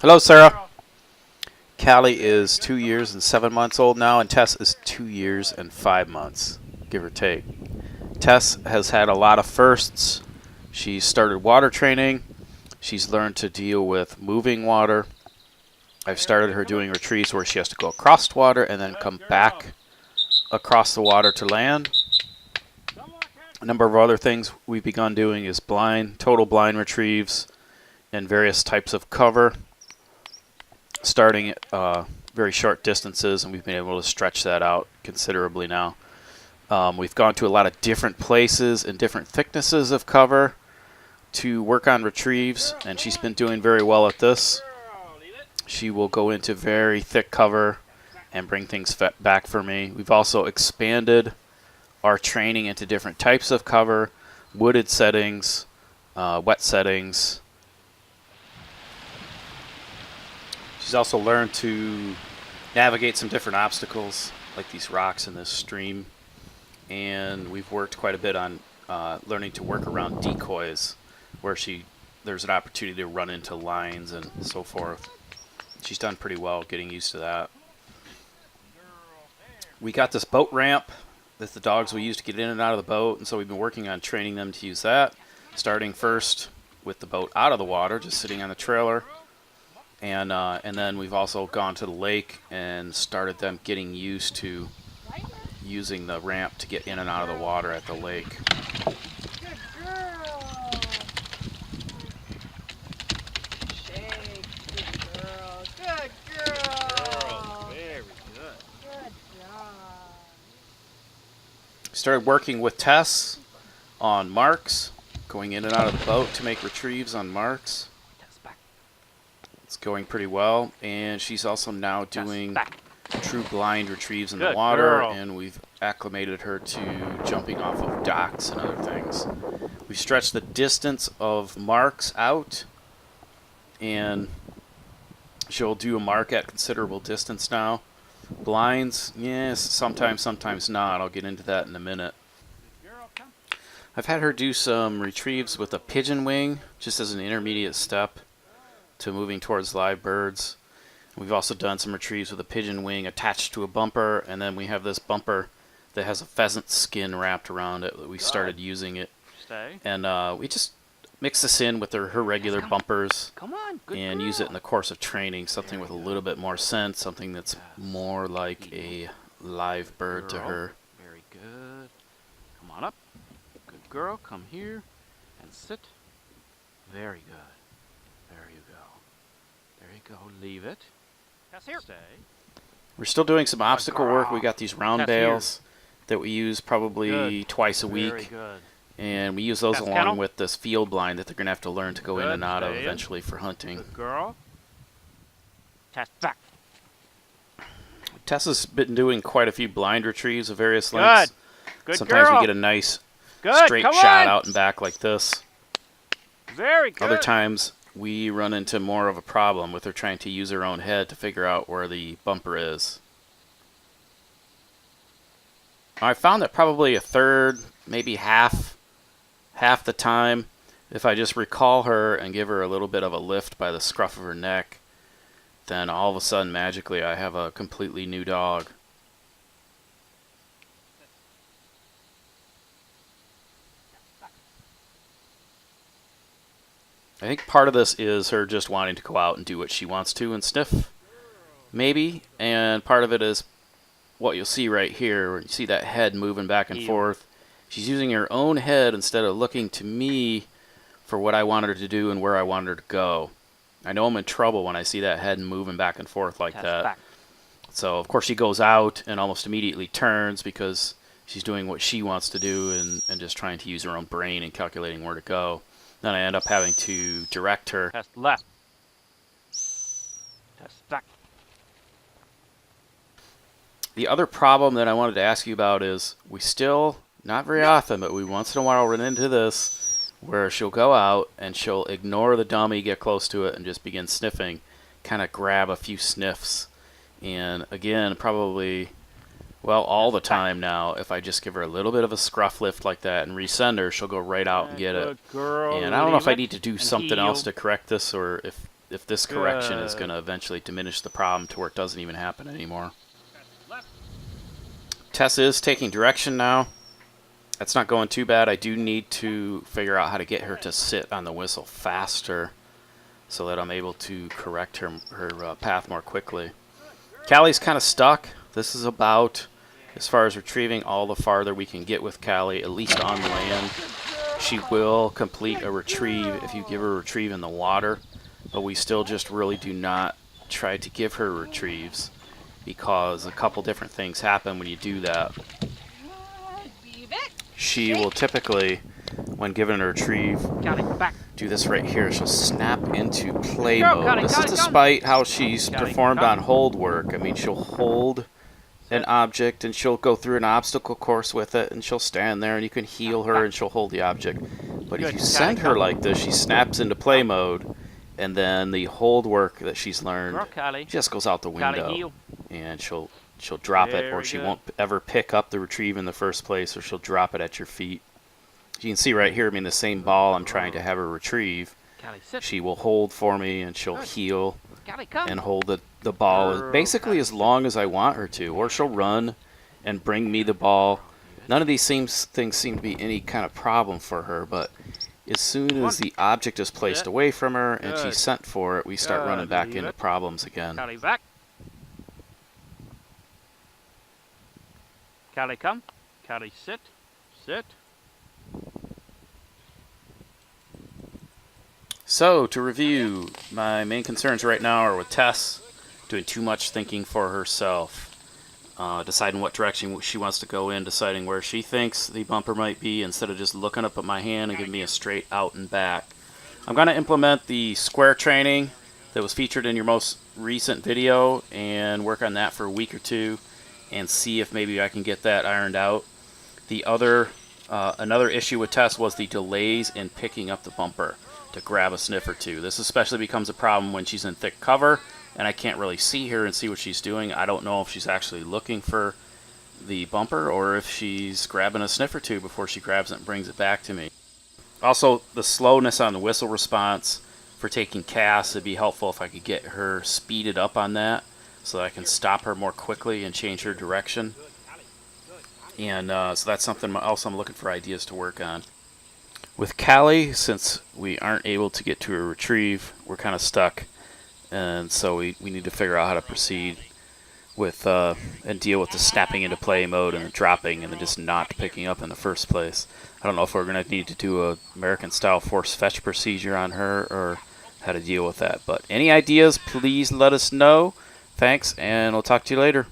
Hello, Sarah. Callie is 2 years and 7 months old now, and Tess is 2 years and 5 months, give or take. Tess has had a lot of firsts. She's started water training. She's learned to deal with moving water. I've started her doing retrieves where she has to go across water and then come back across the water to land. A number of other things we've begun doing is total blind retrieves and various types of cover, starting at very short distances, and we've been able to stretch that out considerably now. We've gone to a lot of different places and different thicknesses of cover to work on retrieves, and she's been doing very well at this. She will go into very thick cover and bring things back for me. We've also expanded our training into different types of cover, wooded settings, wet settings. She's also learned to navigate some different obstacles, like these rocks in this stream. And we've worked quite a bit on learning to work around decoys, where there's an opportunity to run into lines and so forth. She's done pretty well getting used to that. We got this boat ramp that the dogs will use to get in and out of the boat, and so we've been working on training them to use that, starting first with the boat out of the water, just sitting on the trailer. And then we've also gone to the lake and started them getting used to using the ramp to get in and out of the water at the lake. Good girl. Shake, good girl. Good girl. Very good. Good job. Started working with Tess on marks, going in and out of the boat to make retrieves on marks. It's going pretty well, and she's also now doing true blind retrieves in the water, and we've acclimated her to jumping off of docks and other things. We've stretched the distance of marks out, and she'll do a mark at considerable distance now. Blinds, yes, sometimes not. I'll get into that in a minute. I've had her do some retrieves with a pigeon wing, just as an intermediate step to moving towards live birds. We've also done some retrieves with a pigeon wing attached to a bumper, and then we have this bumper that has a pheasant skin wrapped around it. We started using it, and we just mix this in with her regular bumpers and use it in the course of training, something with a little bit more sense, something that's more like a live bird to her. Very good. Come on up. Good girl. Come here and sit. Very good. There you go. There you go. Leave it. Stay. We're still doing some obstacle work. We got these round bales that we use probably twice a week. Very good. And we use those along with this field blind that they're going to have to learn to go in and out of eventually for hunting. Good girl. Tess, back. Tess has been doing quite a few blind retrieves of various lengths. Good Sometimes girl. we get a nice Good. straight Come shot on. out and back like this. Very good. Other times we run into more of a problem with her trying to use her own head to figure out where the bumper is. I found that probably a third, maybe half the time, if I just recall her and give her a little bit of a lift by the scruff of her neck, then all of a sudden, magically, I have a completely new dog. I think part of this is her just wanting to go out and do what she wants to and sniff, maybe, and part of it is what you'll see right here, where you see that head moving back and forth. She's using her own head instead of looking to me for what I wanted her to do and where I wanted her to go. I know I'm in trouble when I see that head moving back and forth like that. So, of course, she goes out and almost immediately turns because she's doing what she wants to do and just trying to use her own brain and calculating where to go. Then I end up having to direct her. Tess, left. Tess, back. The other problem that I wanted to ask you about is we still, not very often, but we once in a while run into this where she'll go out and she'll ignore the dummy, get close to it, and just begin sniffing, kind of grab a few sniffs. And again, probably, well, all the time now, if I just give her a little bit of a scruff lift like that and resend her, she'll go right out and get it. Good girl. And I don't know if I Leave need to do and something else heel. to correct this or if if this correction is going to eventually diminish the problem to where it doesn't even happen anymore. Tess is taking direction now. That's not going too bad. I do need to figure out how to get her to sit on the whistle faster so that I'm able to correct her path more quickly. Callie's kind of stuck. This is about, as far as retrieving, all the farther we can get with Callie, at least on land. She will complete a retrieve if you give her a retrieve in the water, but we still just really do not try to give her retrieves because a couple different things happen when you do that. She will typically, when given a retrieve, do this right here. She'll snap into play mode. This is despite how she's performed on hold work. I mean, she'll hold an object and she'll go through an obstacle course with it and she'll stand there and you can heal her and she'll hold the object. But if you send her like this, she snaps into play mode and then the hold work that she's learned just goes out the window and she'll drop it, or she won't ever pick up the retrieve in the first place, or she'll drop it at your feet. You can see right here, I mean, the same ball I'm trying to have her retrieve, she will hold for me and she'll heal and hold the ball basically as long as I want her to, or she'll run and bring me the ball. None of these things seem to be any kind of problem for her, but as soon as the object is placed away from her and she's sent for it, we start running back into problems again. Callie, come. Callie, sit. Sit. So, to review, my main concerns right now are with Tess doing too much thinking for herself, deciding what direction she wants to go in, deciding where she thinks the bumper might be instead of just looking up at my hand and giving me a straight out and back. I'm going to implement the square training that was featured in your most recent video and work on that for a week or two and see if maybe I can get that ironed out. The other, another issue with Tess was the delays in picking up the bumper to grab a sniff or two. This especially becomes a problem when she's in thick cover and I can't really see her and see what she's doing. I don't know if she's actually looking for the bumper or if she's grabbing a sniff or two before she grabs it and brings it back to me. Also, the slowness on the whistle response for taking casts, it'd be helpful if I could get her speeded up on that so that I can stop her more quickly and change her direction. And so that's something else I'm looking for ideas to work on. With Callie, since we aren't able to get to a retrieve, we're kind of stuck. And so we need to figure out how to proceed with and deal with the snapping into play mode and the dropping and then just not picking up in the first place. I don't know if we're going to need to do a American style force fetch procedure on her or how to deal with that. But any ideas, please let us know. Thanks, and I'll talk to you later.